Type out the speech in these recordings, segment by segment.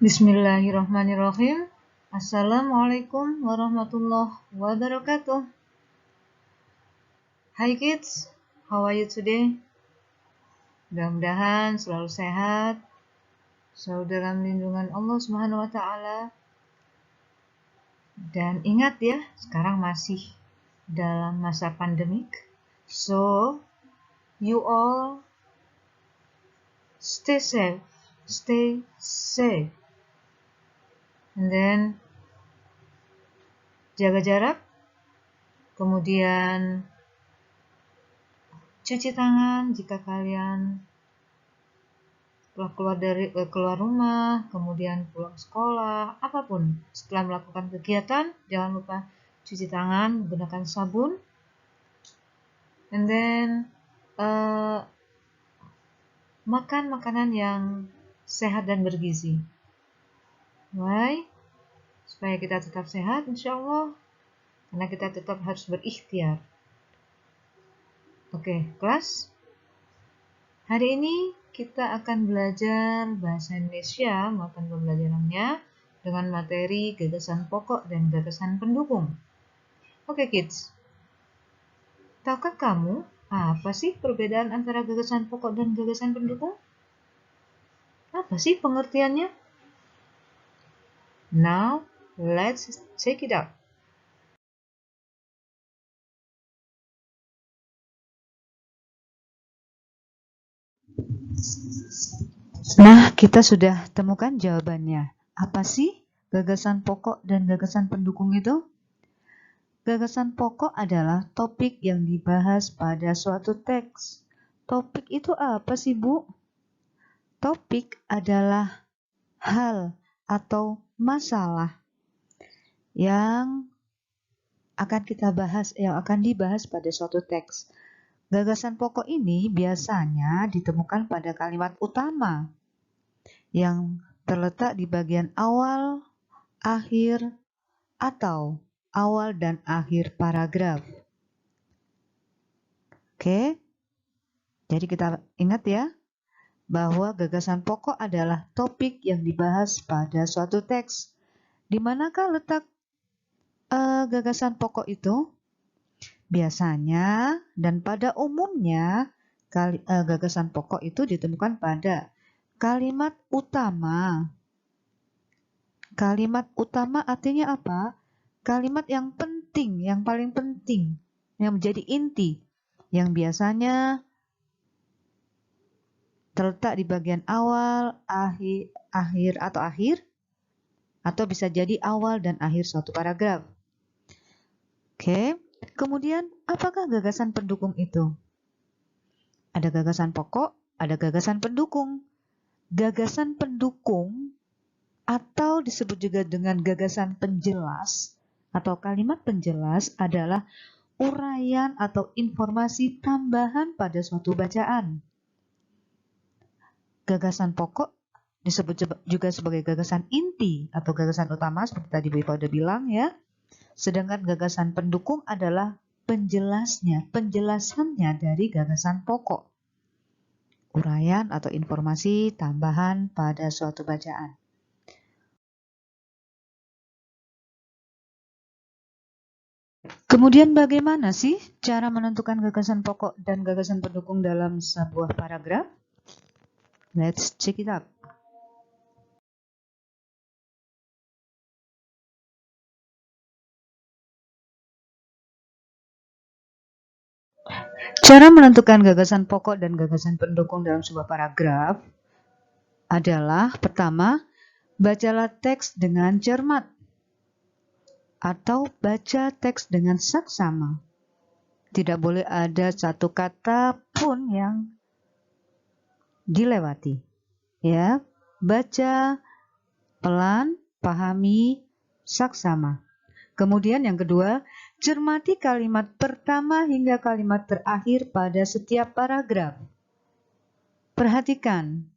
Bismillahirrahmanirrahim. Assalamualaikum warahmatullahi wabarakatuh. Hi kids, how are you today? Mudah-mudahan selalu sehat, selalu dalam lindungan Allah Subhanahu wa taala. Dan ingat ya, sekarang masih dalam masa pandemik. So, you all stay safe. Stay safe. And then jaga jarak. Kemudian cuci tangan jika kalian telah keluar rumah, kemudian pulang sekolah, apapun. Setelah melakukan kegiatan, jangan lupa cuci tangan, gunakan sabun. And then makan makanan yang sehat dan bergizi. Why? Supaya kita tetap sehat, insya Allah. Karena kita tetap harus berikhtiar. Oke, kelas. Hari ini kita akan belajar bahasa Indonesia maupun pembelajarannya dengan materi gagasan pokok dan gagasan pendukung. Oke kids, tahukah kamu apa sih perbedaan antara gagasan pokok dan gagasan pendukung? Apa sih pengertiannya? Now, let's check it out. Nah, kita sudah temukan jawabannya. Apa sih gagasan pokok dan gagasan pendukung itu? Gagasan pokok adalah topik yang dibahas pada suatu teks. Topik itu apa sih, Bu? Topik adalah hal atau masalah yang akan dibahas pada suatu teks. Gagasan pokok ini biasanya ditemukan pada kalimat utama yang terletak di bagian awal, akhir, atau awal dan akhir paragraf. Oke, jadi kita ingat ya, bahwa gagasan pokok adalah topik yang dibahas pada suatu teks. Di manakah letak gagasan pokok itu? Biasanya dan pada umumnya gagasan pokok itu ditemukan pada kalimat utama. Kalimat utama artinya apa? Kalimat yang penting, yang paling penting, yang menjadi inti, yang biasanya terletak di bagian awal, akhir, atau bisa jadi awal dan akhir suatu paragraf. Oke, kemudian apakah gagasan pendukung itu? Ada gagasan pokok, ada gagasan pendukung. Gagasan pendukung atau disebut juga dengan gagasan penjelas atau kalimat penjelas adalah uraian atau informasi tambahan pada suatu bacaan. Gagasan pokok disebut juga sebagai gagasan inti atau gagasan utama seperti tadi Bu Ipa udah bilang ya. Sedangkan gagasan pendukung adalah penjelasannya dari gagasan pokok. Uraian atau informasi tambahan pada suatu bacaan. Kemudian bagaimana sih cara menentukan gagasan pokok dan gagasan pendukung dalam sebuah paragraf? Let's check it out. Cara menentukan gagasan pokok dan gagasan pendukung dalam sebuah paragraf adalah pertama, bacalah teks dengan cermat atau baca teks dengan saksama. Tidak boleh ada satu kata pun yang dilewati. Ya, baca pelan, pahami, saksama. Kemudian yang kedua, cermati kalimat pertama hingga kalimat terakhir pada setiap paragraf. Perhatikan,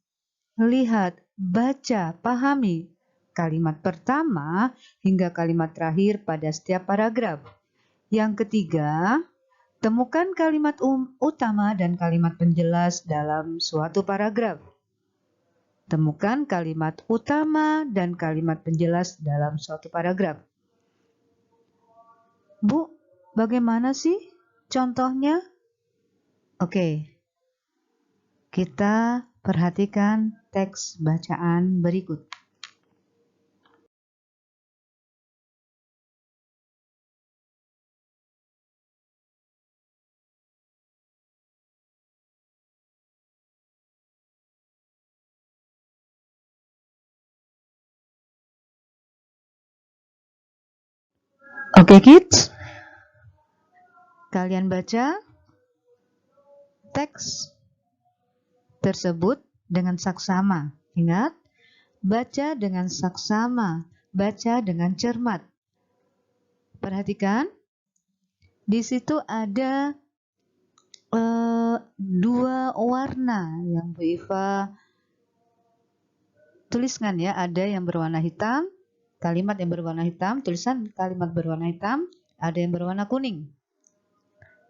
lihat, baca, pahami kalimat pertama hingga kalimat terakhir pada setiap paragraf. Yang ketiga, temukan kalimat utama dan kalimat penjelas dalam suatu paragraf. Temukan kalimat utama dan kalimat penjelas dalam suatu paragraf. Bu, bagaimana sih contohnya? Oke, kita perhatikan teks bacaan berikut. Oke, kids. Kalian baca teks tersebut dengan saksama. Ingat, baca dengan saksama, baca dengan cermat. Perhatikan, di situ ada dua warna yang Bu Iva tuliskan ya. Ada yang berwarna hitam, kalimat yang berwarna hitam, tulisan kalimat berwarna hitam, ada yang berwarna kuning.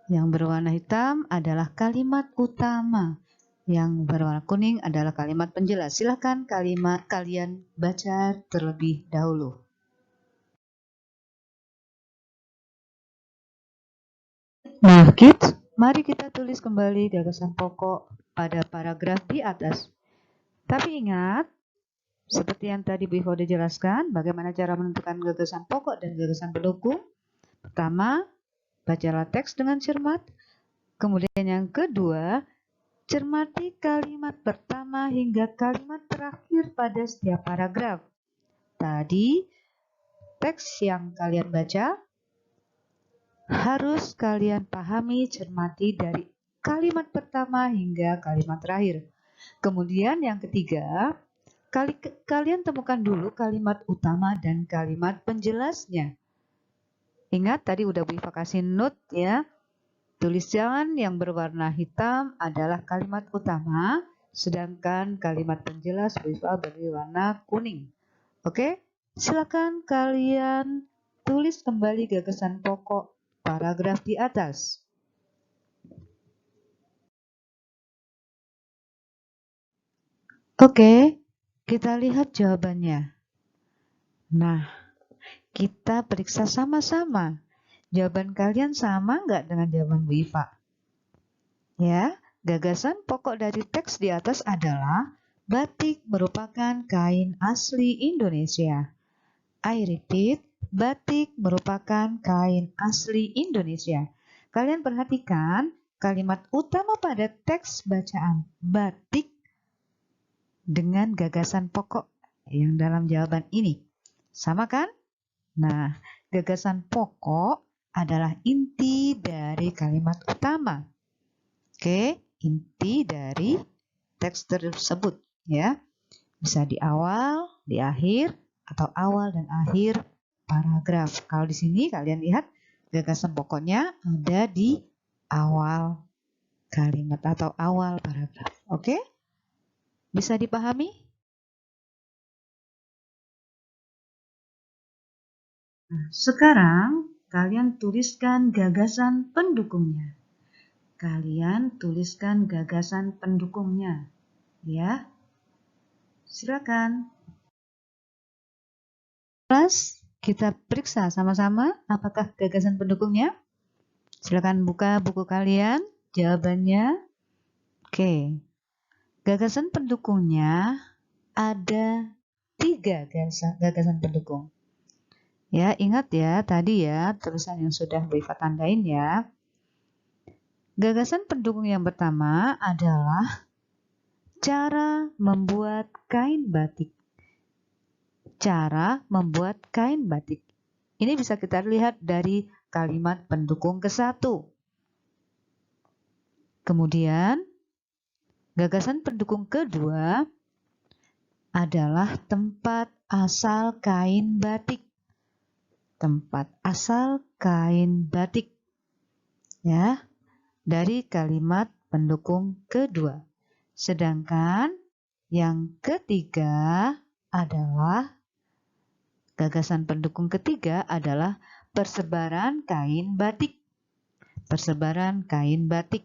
Yang berwarna hitam adalah kalimat utama. Yang berwarna kuning adalah kalimat penjelas. Silakan kalian baca terlebih dahulu. Nah, kids, mari kita tulis kembali gagasan pokok pada paragraf di atas. Tapi ingat, seperti yang tadi Bu Iva sudah jelaskan, bagaimana cara menentukan gagasan pokok dan gagasan pendukung. Pertama, bacalah teks dengan cermat. Kemudian yang kedua, cermati kalimat pertama hingga kalimat terakhir pada setiap paragraf. Tadi, teks yang kalian baca harus kalian pahami, cermati dari kalimat pertama hingga kalimat terakhir. Kemudian yang ketiga, kalian temukan dulu kalimat utama dan kalimat penjelasnya. Ingat tadi udah Bu Iva kasih note ya. Tulisan yang berwarna hitam adalah kalimat utama, sedangkan kalimat penjelas Bu Iva berwarna kuning. Oke, silakan kalian tulis kembali gagasan pokok paragraf di atas. Oke, kita lihat jawabannya. Nah, kita periksa sama-sama. Jawaban kalian sama nggak dengan jawaban Bu Iva? Ya, gagasan pokok dari teks di atas adalah batik merupakan kain asli Indonesia. I repeat, batik merupakan kain asli Indonesia. Kalian perhatikan kalimat utama pada teks bacaan batik dengan gagasan pokok yang dalam jawaban ini. Sama kan? Nah, gagasan pokok adalah inti dari kalimat utama. Oke, inti dari teks tersebut ya. Bisa di awal, di akhir, atau awal dan akhir paragraf. Kalau di sini kalian lihat gagasan pokoknya ada di awal kalimat atau awal paragraf. Oke? Bisa dipahami? Nah, sekarang kalian tuliskan gagasan pendukungnya. Kalian tuliskan gagasan pendukungnya. Ya. Silakan. Kelas, kita periksa sama-sama apakah gagasan pendukungnya. Silakan buka buku kalian, jawabannya. Oke, gagasan pendukungnya ada 3 gagasan pendukung. Ya, ingat ya tadi ya tulisan yang sudah Bu Iva tandain ya. Gagasan pendukung yang pertama adalah cara membuat kain batik. Cara membuat kain batik. Ini bisa kita lihat dari kalimat pendukung ke-1. Kemudian, gagasan pendukung kedua adalah tempat asal kain batik. Tempat asal kain batik. Ya, dari kalimat pendukung kedua. Sedangkan yang ketiga adalah gagasan pendukung ketiga adalah persebaran kain batik. Persebaran kain batik.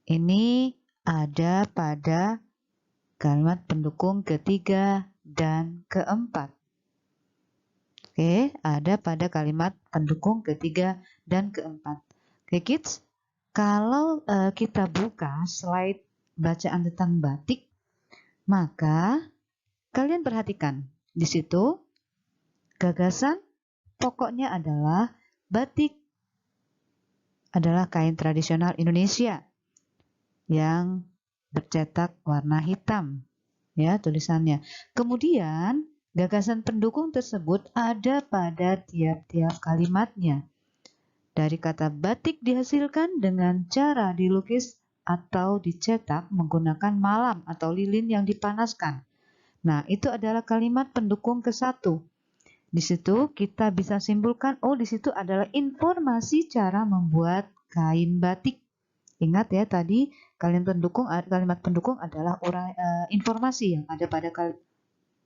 Ini ada pada kalimat pendukung ketiga dan keempat. Oke, ada pada kalimat pendukung ketiga dan keempat. Oke, kids, kalau kita buka slide bacaan tentang batik, maka kalian perhatikan di situ gagasan pokoknya adalah batik adalah kain tradisional Indonesia yang bercetak warna hitam, ya tulisannya. Kemudian gagasan pendukung tersebut ada pada tiap-tiap kalimatnya. Dari kata batik dihasilkan dengan cara dilukis atau dicetak menggunakan malam atau lilin yang dipanaskan. Nah, itu adalah kalimat pendukung ke-1. Di situ kita bisa simpulkan, oh di situ adalah informasi cara membuat kain batik. Ingat ya tadi kalimat pendukung adalah informasi yang ada pada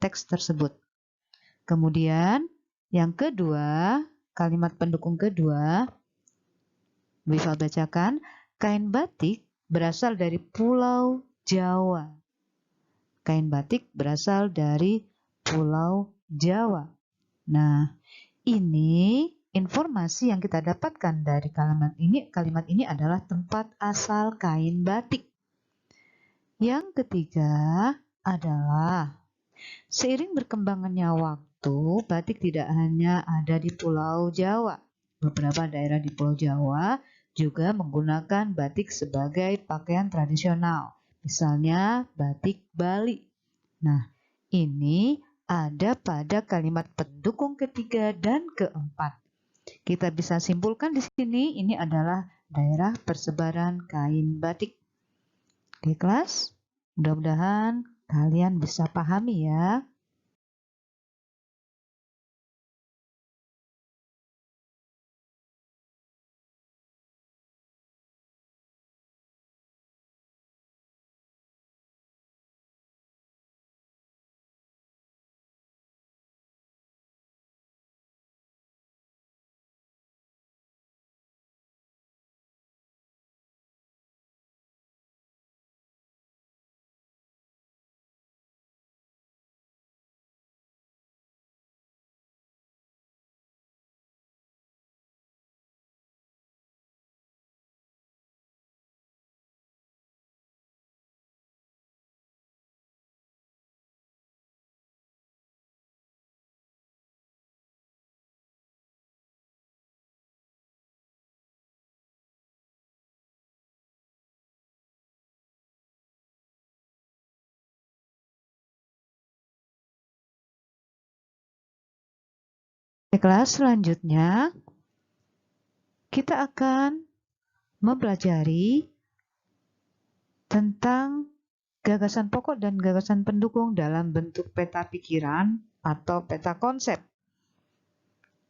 teks tersebut. Kemudian yang kedua, kalimat pendukung kedua, bisa bacakan, kain batik berasal dari Pulau Jawa. Kain batik berasal dari Pulau Jawa. Nah, ini informasi yang kita dapatkan dari kalimat ini. Kalimat ini adalah tempat asal kain batik. Yang ketiga adalah seiring berkembangannya waktu, batik tidak hanya ada di Pulau Jawa. Beberapa daerah di Pulau Jawa juga menggunakan batik sebagai pakaian tradisional. Misalnya batik Bali. Nah, ini ada pada kalimat pendukung ketiga dan keempat. Kita bisa simpulkan di sini ini adalah daerah persebaran kain batik. Oke, kelas, mudah-mudahan kalian bisa pahami ya. Di kelas selanjutnya, kita akan mempelajari tentang gagasan pokok dan gagasan pendukung dalam bentuk peta pikiran atau peta konsep.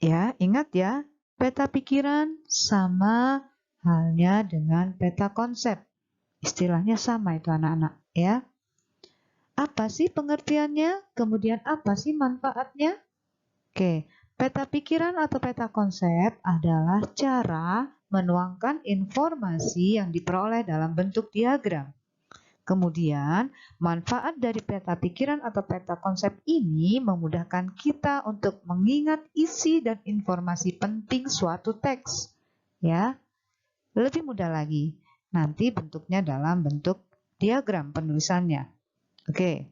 Ya, ingat ya, peta pikiran sama halnya dengan peta konsep. Istilahnya sama itu anak-anak, ya. Apa sih pengertiannya? Kemudian apa sih manfaatnya? Oke, peta pikiran atau peta konsep adalah cara menuangkan informasi yang diperoleh dalam bentuk diagram. Kemudian, manfaat dari peta pikiran atau peta konsep ini memudahkan kita untuk mengingat isi dan informasi penting suatu teks. Ya, lebih mudah lagi. Nanti bentuknya dalam bentuk diagram penulisannya. Oke.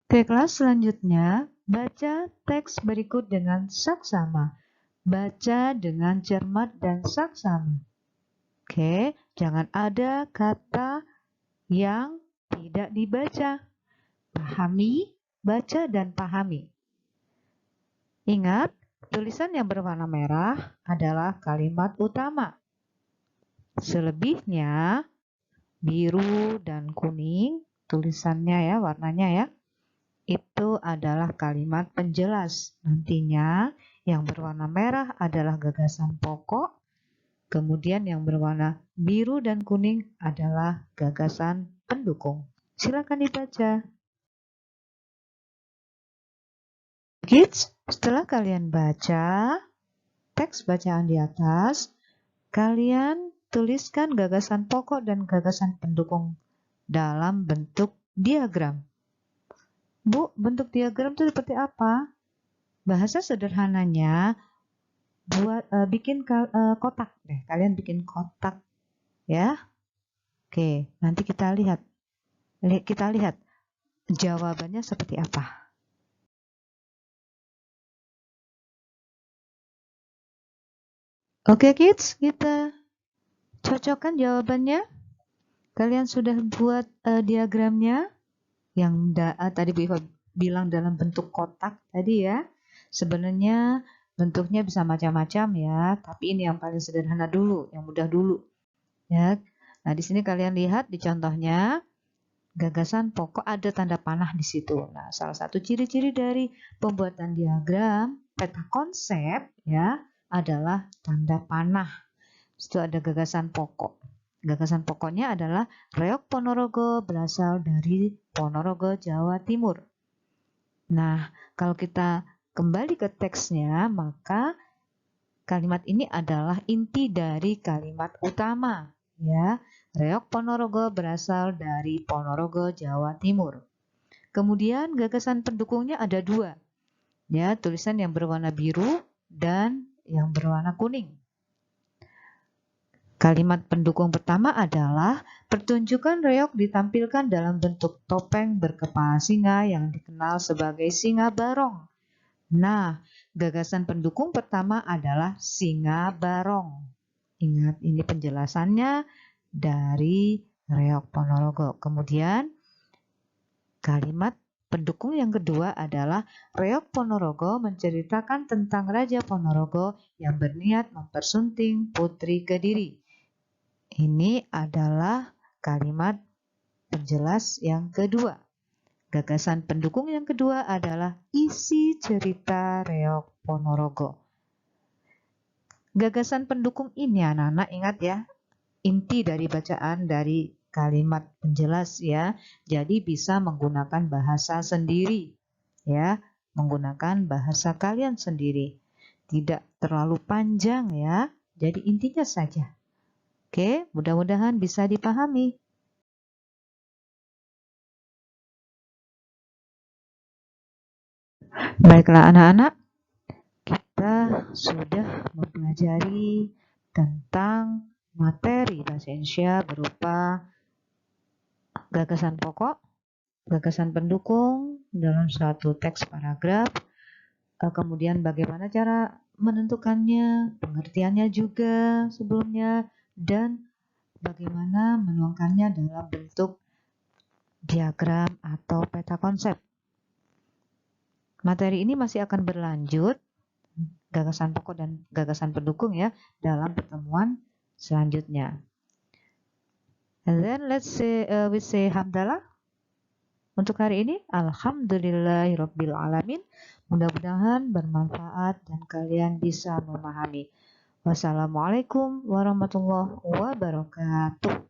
Oke, kelas selanjutnya, baca teks berikut dengan saksama. Baca dengan cermat dan saksama. Oke, jangan ada kata yang tidak dibaca. Pahami, baca, dan pahami. Ingat, tulisan yang berwarna merah adalah kalimat utama. Selebihnya, biru dan kuning, tulisannya ya, warnanya ya, itu adalah kalimat penjelas. Nantinya yang berwarna merah adalah gagasan pokok, kemudian yang berwarna biru dan kuning adalah gagasan pendukung. Silakan dibaca. Kids, setelah kalian baca teks bacaan di atas, kalian tuliskan gagasan pokok dan gagasan pendukung dalam bentuk diagram. Bu, bentuk diagram itu seperti apa? Bahasa sederhananya, bikin kotak deh. Kalian bikin kotak ya. Oke, nanti kita lihat jawabannya seperti apa. Oke kids, kita cocokkan jawabannya. Kalian sudah buat diagramnya yang tadi Bu Iva bilang dalam bentuk kotak tadi ya. Sebenarnya bentuknya bisa macam-macam ya, tapi ini yang paling sederhana dulu, yang mudah dulu. Ya. Nah, di sini kalian lihat di contohnya gagasan pokok ada tanda panah di situ. Nah, salah satu ciri-ciri dari pembuatan diagram peta konsep ya adalah tanda panah. Itu ada gagasan pokok. Gagasan pokoknya adalah Reok Ponorogo berasal dari Ponorogo, Jawa Timur. Nah, kalau kita kembali ke teksnya, maka kalimat ini adalah inti dari kalimat utama. Ya, Reok Ponorogo berasal dari Ponorogo, Jawa Timur. Kemudian gagasan pendukungnya ada dua. Ya, tulisan yang berwarna biru dan yang berwarna kuning. Kalimat pendukung pertama adalah pertunjukan reok ditampilkan dalam bentuk topeng berkepala singa yang dikenal sebagai singa barong. Nah, gagasan pendukung pertama adalah singa barong. Ingat, ini penjelasannya dari Reok Ponorogo. Kemudian, kalimat pendukung yang kedua adalah Reok Ponorogo menceritakan tentang Raja Ponorogo yang berniat mempersunting Putri Kediri. Ini adalah kalimat penjelas yang kedua. Gagasan pendukung yang kedua adalah isi cerita Reok Ponorogo. Gagasan pendukung ini anak-anak ingat ya, inti dari bacaan dari kalimat penjelas ya. Jadi bisa menggunakan bahasa sendiri ya, menggunakan bahasa kalian sendiri. Tidak terlalu panjang ya. Jadi intinya saja. Oke, mudah-mudahan bisa dipahami. Baiklah anak-anak, kita sudah mempelajari tentang materi bahasa Indonesia berupa gagasan pokok, gagasan pendukung dalam suatu teks paragraf, kemudian bagaimana cara menentukannya, pengertiannya juga sebelumnya, dan bagaimana menuangkannya dalam bentuk diagram atau peta konsep. Materi ini masih akan berlanjut, gagasan pokok dan gagasan pendukung ya, dalam pertemuan selanjutnya. And then we say hamdalah. Untuk hari ini, alhamdulillahirabbil Mudah-mudahan bermanfaat dan kalian bisa memahami. Wassalamualaikum warahmatullahi wabarakatuh.